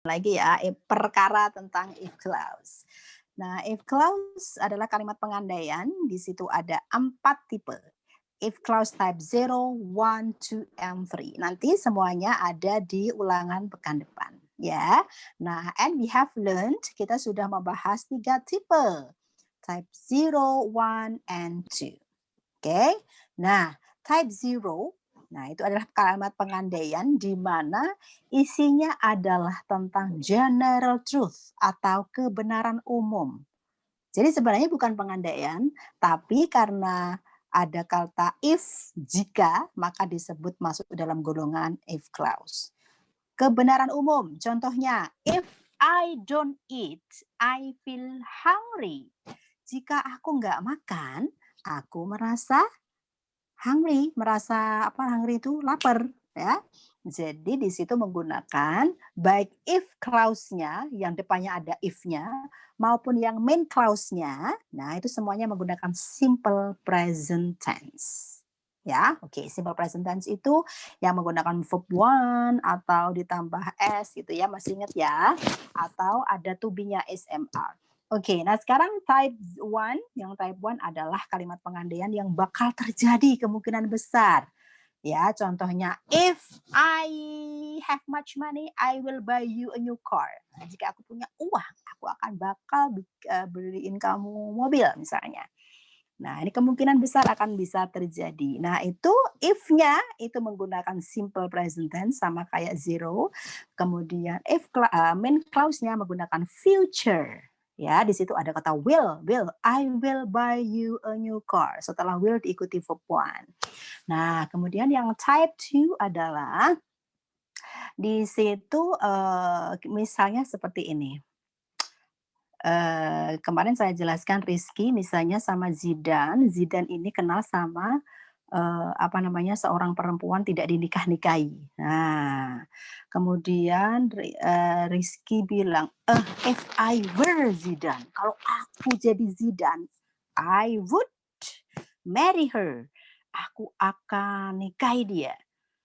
lagi ya, perkara tentang if clause. Nah, if clause adalah kalimat pengandaian, di situ ada 4 tipe. If clause type 0, 1, 2, and 3. Nanti semuanya ada di ulangan pekan depan, ya. Nah, and we have learned, kita sudah membahas 3 tipe. Type 0, 1, and 2. Oke. Nah, type 0, nah itu adalah kalimat pengandaian di mana isinya adalah tentang general truth atau kebenaran umum. Jadi sebenarnya bukan pengandaian, tapi karena ada kata if, jika, maka disebut masuk dalam golongan if clause. Kebenaran umum, contohnya, if I don't eat, I feel hungry. Jika aku nggak makan, aku merasa hungry, merasa hungry itu lapar, ya. Jadi di situ menggunakan baik if clause-nya yang depannya ada if-nya maupun yang main clause-nya. Nah, itu semuanya menggunakan simple present tense. Ya, oke, simple present tense itu yang menggunakan verb one atau ditambah s gitu ya, masih ingat ya? Atau ada to be-nya SMR. Oke, nah sekarang type 1, yang type 1 adalah kalimat pengandaian yang bakal terjadi kemungkinan besar. Ya, contohnya, if I have much money, I will buy you a new car. Nah, jika aku punya uang, aku akan bakal beliin kamu mobil misalnya. Nah, ini kemungkinan besar akan bisa terjadi. Nah, itu if-nya itu menggunakan simple present tense sama kayak zero. Kemudian if main clause-nya menggunakan future. Ya, di situ ada kata will, I will buy you a new car. Setelah will diikuti verb one. Nah, kemudian yang type 2 adalah di situ misalnya seperti ini. Kemarin saya jelaskan Rizky misalnya sama Zidan. Zidan ini kenal sama seorang perempuan tidak dinikah-nikahi. Nah, kemudian Rizky bilang, if I were Zidan, kalau aku jadi Zidan, I would marry her. Aku akan nikahi dia.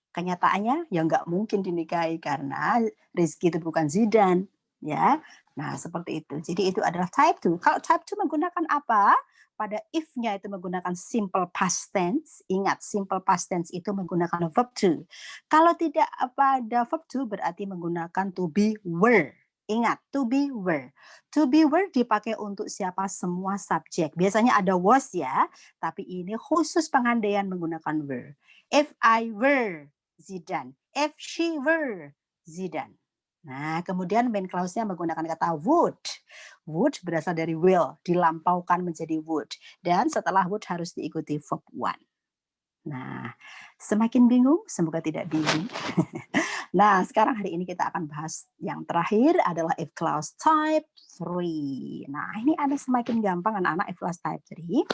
Kenyataannya ya nggak mungkin dinikahi karena Rizky itu bukan Zidan, ya. Nah, seperti itu. Jadi itu adalah type 2. Kalau type 2 menggunakan apa? Pada if-nya itu menggunakan simple past tense. Ingat, simple past tense itu menggunakan verb to. Kalau tidak pada verb to berarti menggunakan to be were. Ingat, to be were. To be were dipakai untuk siapa? Semua subjek. Biasanya ada was ya, tapi ini khusus pengandaian menggunakan were. If I were Zidane. If she were Zidane. Nah, kemudian main clause-nya menggunakan kata would. Would berasal dari will, dilampaukan menjadi would. Dan setelah would harus diikuti verb one. Nah, semakin bingung? Semoga tidak bingung. Nah, sekarang hari ini kita akan bahas yang terakhir adalah if clause type 3. Nah, ini ada semakin gampang anak-anak if clause type 3.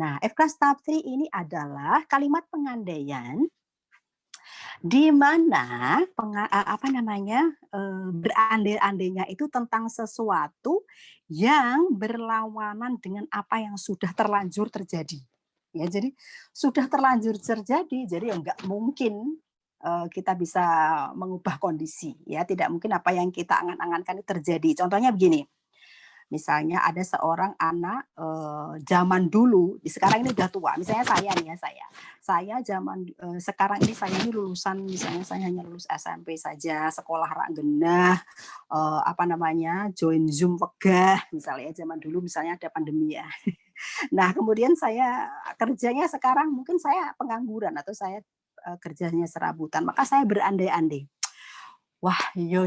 Nah, if clause type 3 ini adalah kalimat pengandaian di mana berandai-andainya itu tentang sesuatu yang berlawanan dengan apa yang sudah terlanjur terjadi. Ya, jadi sudah terlanjur terjadi, jadi ya nggak mungkin kita bisa mengubah kondisi. Ya, tidak mungkin apa yang kita angan-angankan itu terjadi. Contohnya begini. Misalnya ada seorang anak zaman dulu, sekarang ini udah tua. Misalnya saya nih ya, saya zaman sekarang ini saya ini lulusan, misalnya saya hanya lulus SMP saja, sekolah rak genah, join Zoom wegah, misalnya zaman dulu misalnya ada pandemi ya. Nah, kemudian saya kerjanya sekarang mungkin saya pengangguran atau saya kerjanya serabutan, maka saya berandai-andai. Wah, yo,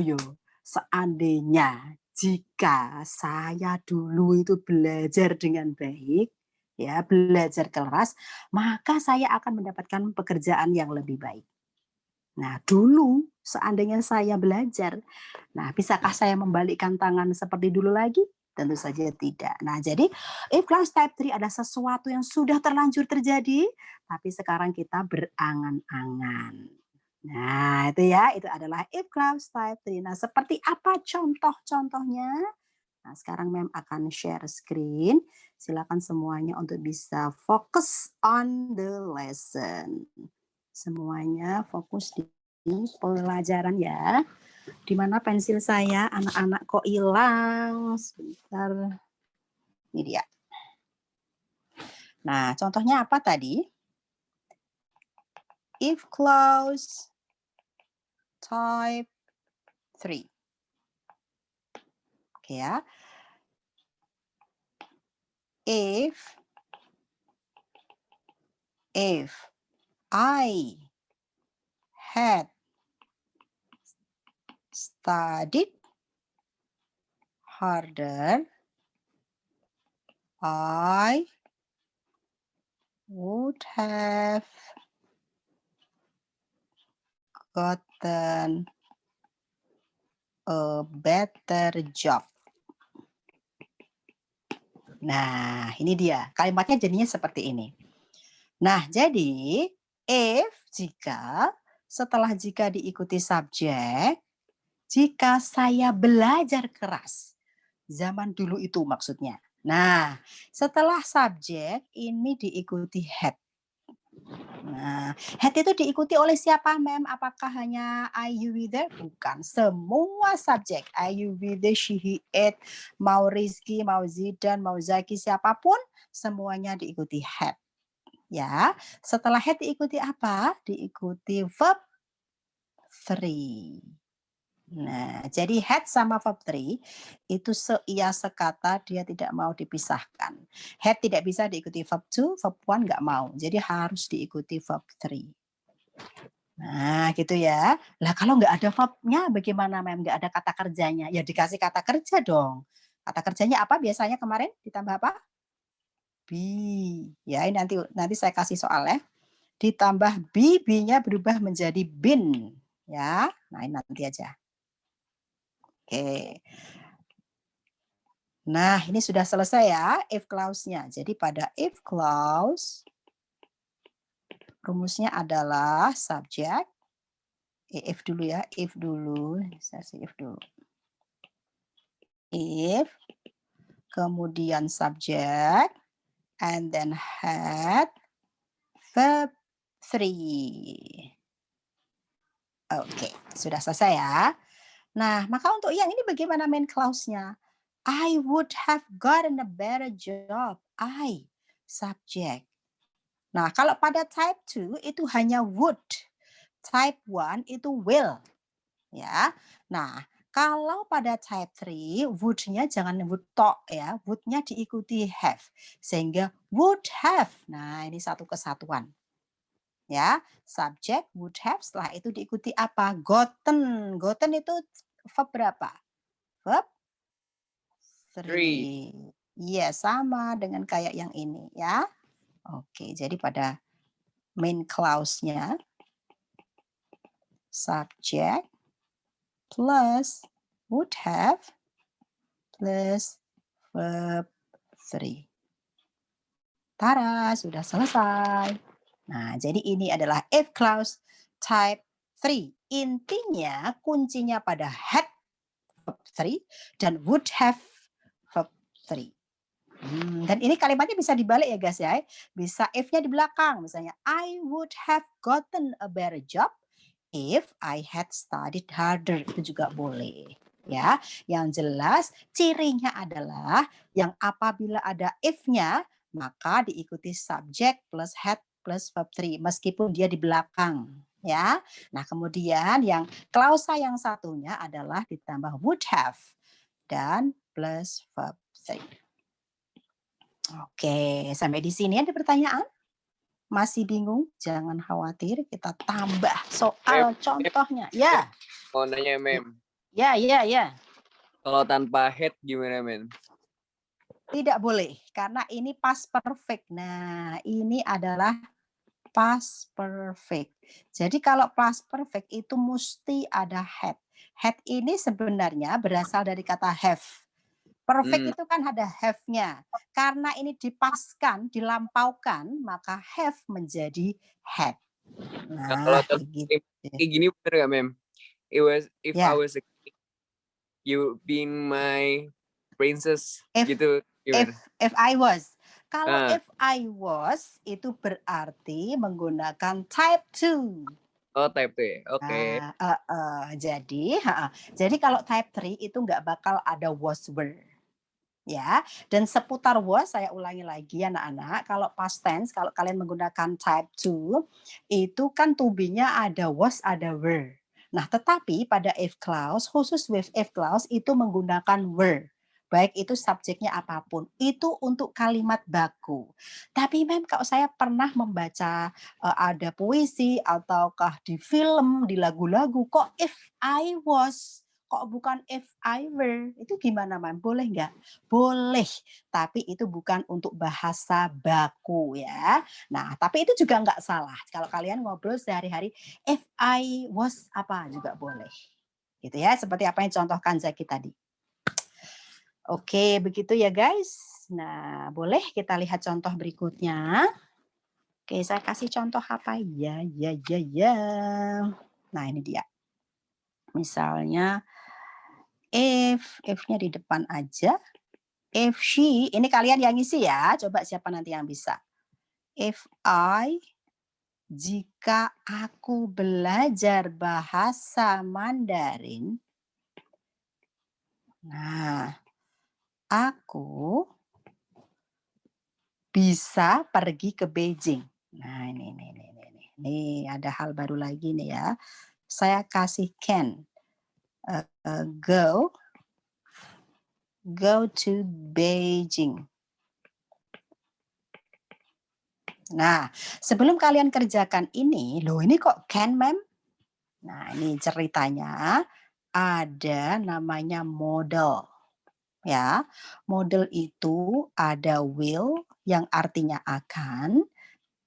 seandainya jika saya dulu itu belajar dengan baik, ya belajar keras, maka saya akan mendapatkan pekerjaan yang lebih baik. Nah, dulu seandainya saya belajar, nah bisakah saya membalikkan tangan seperti dulu lagi? Tentu saja tidak. Nah, jadi if clause type 3 ada sesuatu yang sudah terlanjur terjadi, tapi sekarang kita berangan-angan. Nah, itu adalah if clause type 3. Nah, seperti apa contoh-contohnya? Nah, sekarang Mem akan share screen. Silakan semuanya untuk bisa fokus on the lesson. Semuanya fokus di pelajaran ya. Di mana pensil saya, anak-anak kok hilang? Sebentar. Ini dia. Nah, contohnya apa tadi? If clause type 3. Oke ya. If I had studied harder, I would have gotten a better job. Nah, ini dia. Kalimatnya jadinya seperti ini. Nah, jadi if jika setelah jika diikuti subjek, jika saya belajar keras. Zaman dulu itu maksudnya. Nah, setelah subjek ini diikuti had. Nah, had itu diikuti oleh siapa, Mem? Apakah hanya I, you, we, there? Bukan. Semua subjek. I, you, we, there, she, he, it, mau Rizky, mau Zidan, mau Zaki, siapapun, semuanya diikuti had. Ya, setelah had diikuti apa? Diikuti verb 3. Nah, jadi had sama verb 3 itu seia sekata, dia tidak mau dipisahkan. Had tidak bisa diikuti verb 2, verb 1 nggak mau. Jadi harus diikuti verb 3. Nah, gitu ya. Lah kalau nggak ada verbnya bagaimana, Mem? Nggak ada kata kerjanya. Ya dikasih kata kerja dong. Kata kerjanya apa biasanya kemarin? Ditambah apa? Be. Ya, ini nanti saya kasih soal ya. Ditambah be, be-nya berubah menjadi been. Ya, nah ini nanti aja. Oke. Nah, ini sudah selesai ya if clause-nya. Jadi pada if clause rumusnya adalah subject. If dulu ya, if dulu. Saya if dulu. If, kemudian subject, and then had, verb 3. Oke, sudah selesai ya. Nah, maka untuk yang ini bagaimana main clause-nya? I would have gotten a better job. I, subject. Nah, kalau pada type 2 itu hanya would. Type 1 itu will. Ya. Nah, kalau pada type 3, would-nya jangan would talk ya. Would-nya diikuti have. Sehingga would have. Nah, ini satu kesatuan. Ya, subject would have, setelah itu diikuti apa? Gotten. Gotten itu verb berapa? Verb 3. Iya, sama dengan kayak yang ini ya. Oke, jadi pada main clause-nya subject plus would have plus verb 3. Tara, sudah selesai. Nah, jadi ini adalah if clause type 3. Intinya kuncinya pada had verb 3 dan would have verb 3. Dan ini kalimatnya bisa dibalik ya guys ya. Bisa if-nya di belakang. Misalnya, I would have gotten a better job if I had studied harder. Itu juga boleh. Ya, yang jelas cirinya adalah yang apabila ada if-nya maka diikuti subject plus had plus verb 3 meskipun dia di belakang ya. Nah, kemudian yang klausa yang satunya adalah ditambah would have dan plus verb 3. Oke, sampai di sini ada pertanyaan? Masih bingung? Jangan khawatir, kita tambah soal contohnya. Ya. Mau nanya, Mem. Ya. Kalau tanpa head gimana, Mem? Tidak boleh, karena ini past perfect. Nah, ini adalah past perfect. Jadi kalau past perfect itu mesti ada had. Had ini sebenarnya berasal dari kata have. Perfect itu kan ada have-nya. Karena ini dipaskan, dilampaukan, maka have menjadi had. Nah, kalau gitu. kayak gini bener gak, Mem? If I Ya. was a king, you being my princess If gitu gimana? if I was. Kalau if I was itu berarti menggunakan type 2. Oh, type 2 ya? Oke. Jadi kalau type 3 itu nggak bakal ada was were. Ya, dan seputar was saya ulangi lagi anak-anak, kalau past tense kalau kalian menggunakan type 2 itu kan to be-nya ada was, ada were. Nah, tetapi pada if clause, khusus with if clause itu menggunakan were. Baik itu subjeknya apapun, itu untuk kalimat baku. Tapi kalau saya pernah membaca ada puisi ataukah di film, di lagu-lagu, kok if I was, kok bukan if I were, itu gimana boleh nggak? Boleh, tapi itu bukan untuk bahasa baku ya. Nah, tapi itu juga nggak salah. Kalau kalian ngobrol sehari-hari, if I was apa juga boleh. Gitu ya, seperti apa yang contohkan Zaki tadi. Oke, begitu ya guys. Nah, boleh kita lihat contoh berikutnya. Oke, saya kasih contoh apa ya. Nah, ini dia. Misalnya, if-nya di depan aja. If she, ini kalian yang ngisi ya. Coba siapa nanti yang bisa. If I, jika aku belajar bahasa Mandarin. Nah, aku bisa pergi ke Beijing. Nah, ini. Nih, ada hal baru lagi nih ya. Saya kasih can. Go to Beijing. Nah, sebelum kalian kerjakan ini, loh ini kok can, ma'am? Nah, ini ceritanya ada namanya model. Ya, model itu ada will yang artinya akan,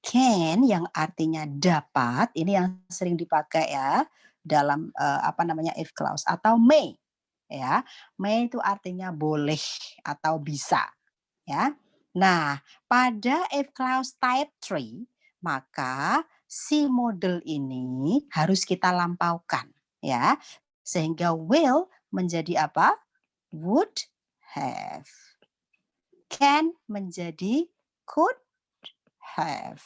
can yang artinya dapat, ini yang sering dipakai ya dalam if clause, atau may. Ya, may itu artinya boleh atau bisa, ya. Nah, pada if clause type 3, maka si model ini harus kita lampaukan, ya. Sehingga will menjadi apa? Would have. Can menjadi could have.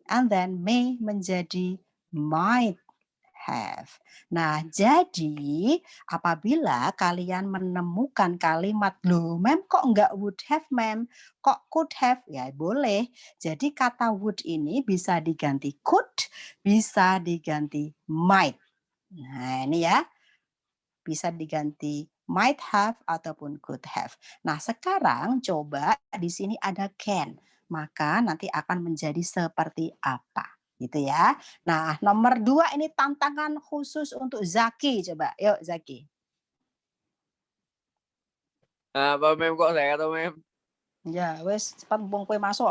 And then may menjadi might have. Nah, jadi apabila kalian menemukan kalimat, loh ma'am kok enggak would have ma'am, kok could have, ya boleh. Jadi kata would ini bisa diganti could, bisa diganti might. Nah, ini ya, bisa diganti might have ataupun could have. Nah, sekarang coba di sini ada can, maka nanti akan menjadi seperti apa? Gitu ya. Nah, nomor 2 ini tantangan khusus untuk Zaki. Coba, yuk Zaki. Apa mem kok saya atau mem? Ya, wes cepat buang kue masuk.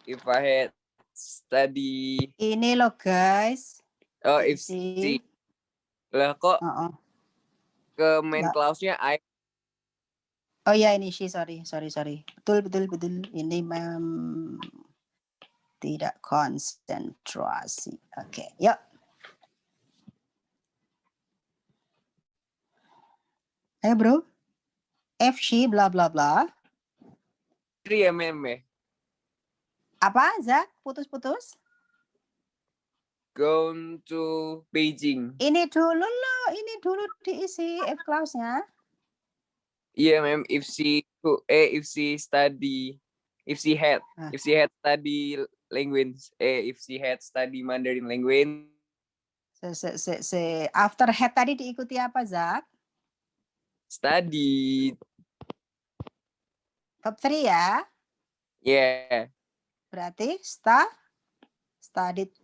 If I had study. Ini loh guys. Oh, if she. Lah kok ke main clause-nya I. Oh ya ini she, sorry. Betul. Ini tidak konsentrasi. Oke, yuk. Ayo bro. If she bla bla bla. Ya mem. Apa Zak? Putus-putus? Going to Beijing. Ini dulu diisi if clause-nya. Iya mem. If she study language. If she had study Mandarin language. After had tadi diikuti apa Zak? Study. Top 3 ya? Yeah. Berarti study.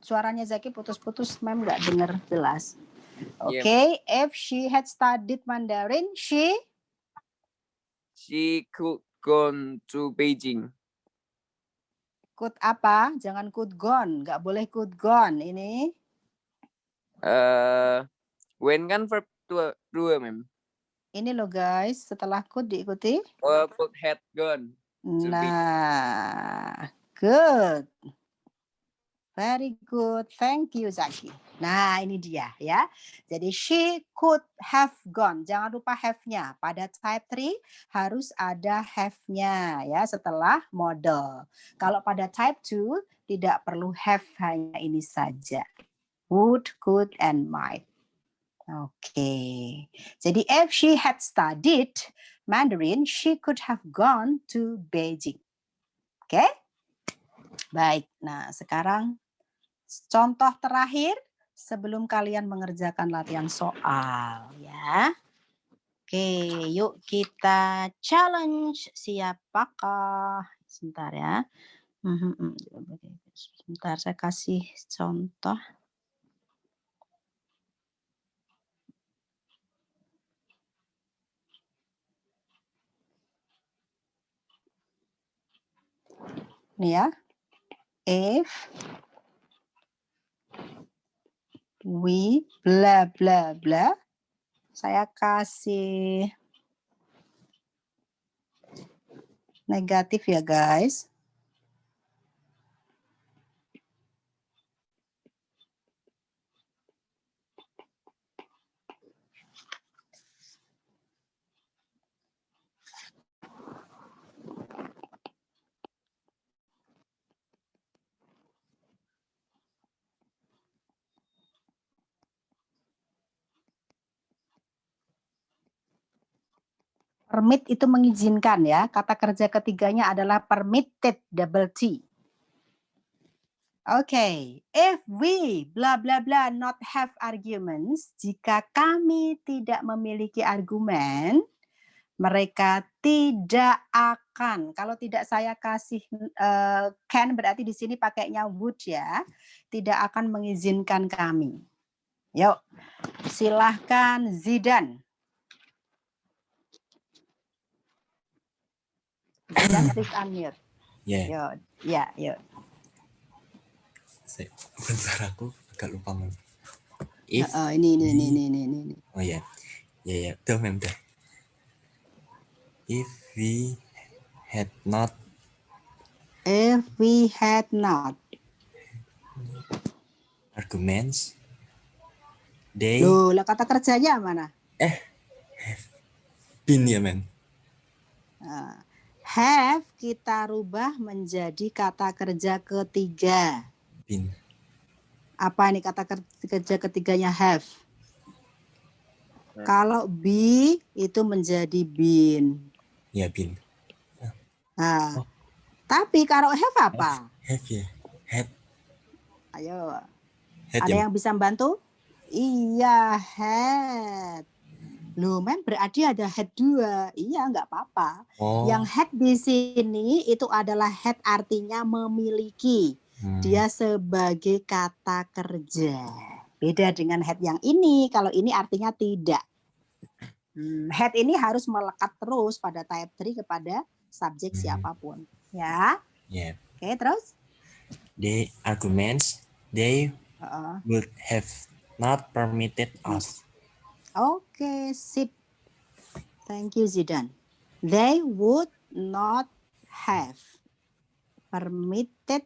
Suaranya Zaki putus-putus, mem nggak dengar jelas. Oke, if she had studied Mandarin, she could gone to Beijing. Could apa? Jangan could gone, nggak boleh could gone. Ini when kan verb dua mem. Ini loh guys, setelah could diikuti. Could had gone. Nah, good. Very good. Thank you, Zaki. Nah, ini dia ya. Jadi she could have gone. Jangan lupa have-nya. Pada type 3 harus ada have-nya ya setelah model. Kalau pada type 2 tidak perlu have, hanya ini saja. Would, could, and might. Oke. Jadi if she had studied Mandarin, she could have gone to Beijing. Oke? Baik. Nah, sekarang contoh terakhir sebelum kalian mengerjakan latihan soal, ya. Oke, yuk kita challenge siapakah? Sebentar ya. Sebentar, saya kasih contoh. Nih ya. If we bla bla bla. Saya kasih negatif ya, guys. Permit itu mengizinkan ya. Kata kerja ketiganya adalah permitted, double T. Oke, if we bla bla bla not have arguments, jika kami tidak memiliki argumen, mereka tidak akan. Kalau tidak saya kasih can, berarti di sini pakainya would ya. Tidak akan mengizinkan kami. Yuk, silahkan Zidan. Zidan, please unmute. Yeah. Yuk. Bentar, aku agak lupa. Ini. Oh ya. Ya. Tuh, Mem. If we had not arguments, they Loh, lah kata kerjanya mana? been ya, Mem. Have kita rubah menjadi kata kerja ketiga. Been. Apa ini kata kerja ketiganya have? Kalau be itu menjadi been. Ya, been. Nah, tapi kalau have apa? Have ya. Had. Ayo. Had Ada ya. yang bisa bantu? Iya, had. Loh, Mem, berarti ada had 2. Iya, nggak apa-apa. Oh. Yang had di sini itu adalah had artinya memiliki. Dia sebagai kata kerja. Beda dengan had yang ini. Kalau ini artinya tidak. Had ini harus melekat terus pada type 3 kepada subjek siapapun. Ya. Yeah. Oke, terus? The arguments, they would have not permitted us. Oke, sip. Thank you, Zidan. They would not have permitted.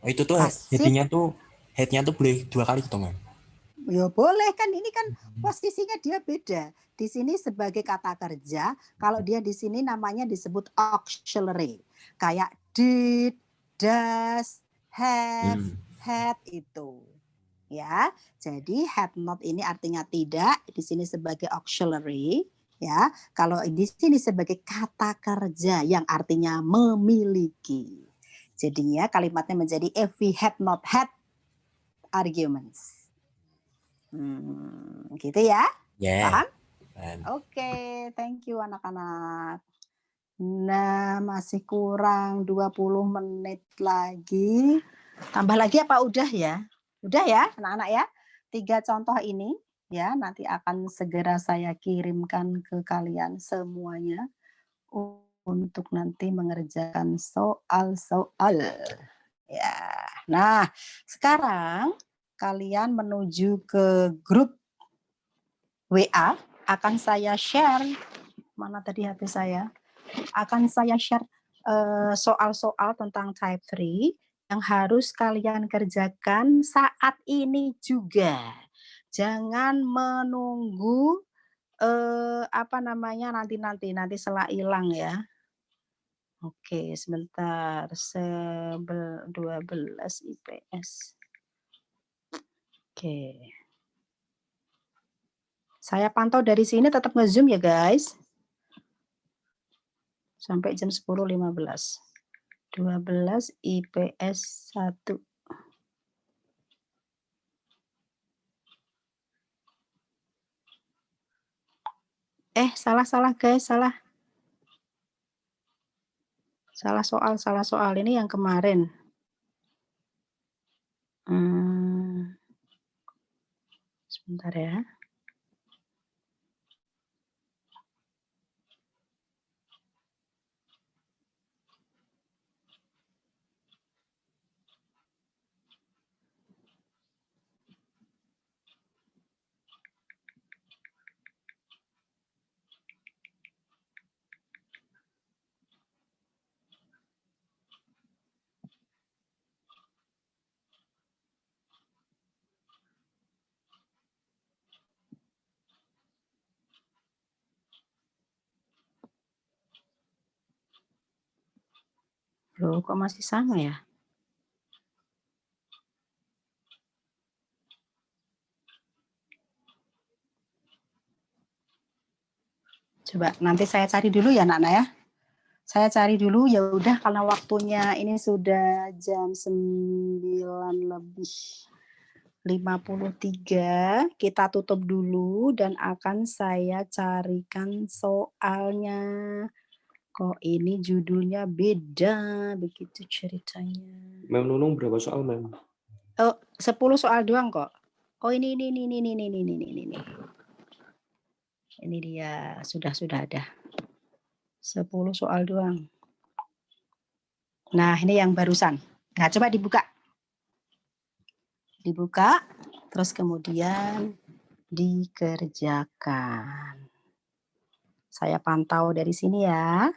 Oh, itu tuh headnya tuh boleh 2 kali gitu, Mem. Ya boleh kan, ini kan posisinya dia beda. Di sini sebagai kata kerja, kalau dia di sini namanya disebut auxiliary. Kayak did, does, have, had itu. Ya. Jadi had not ini artinya tidak, di sini sebagai auxiliary, ya. Kalau di sini sebagai kata kerja yang artinya memiliki. Jadinya kalimatnya menjadi if we had not had arguments. Gitu ya? Yeah. Paham? Oke, thank you anak-anak. Nah, masih kurang 20 menit lagi. Tambah lagi apa udah ya? Udah ya, anak-anak ya? 3 contoh ini ya, nanti akan segera saya kirimkan ke kalian semuanya untuk nanti mengerjakan soal-soal. Ya. Nah, sekarang kalian menuju ke grup WA, akan saya share, mana tadi HP saya, akan saya share soal-soal tentang type 3 yang harus kalian kerjakan saat ini juga. Jangan menunggu nanti setelah hilang ya. Oke, sebentar. 12 IPS. Oke. Saya pantau dari sini tetap nge-zoom ya, guys. Sampai jam 10.15. 12 IPS 1. Salah guys, salah. Salah soal. Ini yang kemarin. Sebentar ya. Loh, kok masih sama ya? Coba nanti saya cari dulu ya, Nak ya. Saya cari dulu, ya udah karena waktunya ini sudah jam 9:53. Kita tutup dulu dan akan saya carikan soalnya. Kok ini judulnya beda, begitu ceritanya. Mem Nunung berapa soal, Mem? 10 soal doang kok. Oh ini. Ini dia, sudah ada. 10 soal doang. Nah, ini yang barusan. Nah, coba dibuka. Terus kemudian dikerjakan. Saya pantau dari sini ya.